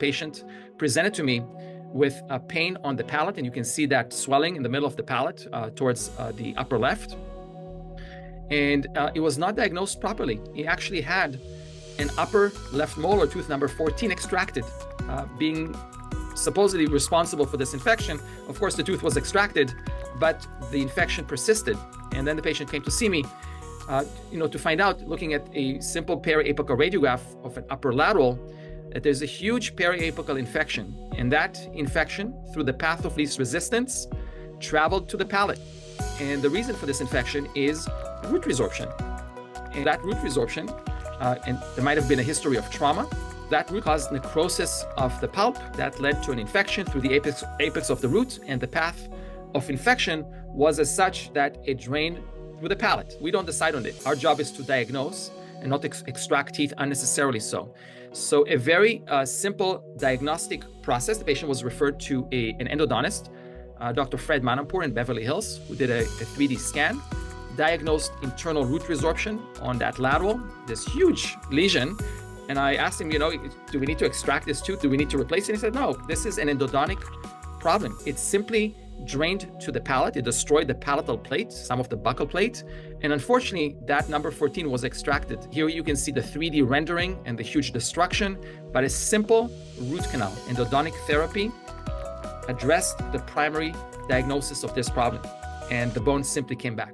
patient presented to me with a pain on the palate, and you can see that swelling in the middle of the palate towards the upper left. And it was not diagnosed properly. He actually had an upper left molar, tooth number 14, extracted, being supposedly responsible for this infection. Of course, the tooth was extracted, but the infection persisted. And then the patient came to see me, to find out, looking at a simple periapical radiograph of an upper lateral, that there's a huge periapical infection. And that infection, through the path of least resistance, traveled to the palate. And the reason for this infection is root resorption. And that root resorption, and there might have been a history of trauma, that root caused necrosis of the pulp that led to an infection through the apex of the root, and the path of infection was as such that it drained through the palate. We don't decide on it. Our job is to diagnose and not extract teeth unnecessarily so. So a very simple diagnostic process. The patient was referred to an endodontist, Dr. Fred Manampour in Beverly Hills, who did a 3D scan, diagnosed internal root resorption on that lateral, this huge lesion. And I asked him, do we need to extract this tooth? Do we need to replace it? He said, no, this is an endodontic problem. It simply drained to the palate. It destroyed the palatal plate, some of the buccal plate. And unfortunately, that number 14 was extracted. Here you can see the 3D rendering and the huge destruction, but a simple root canal endodontic therapy addressed the primary diagnosis of this problem, and the bone simply came back.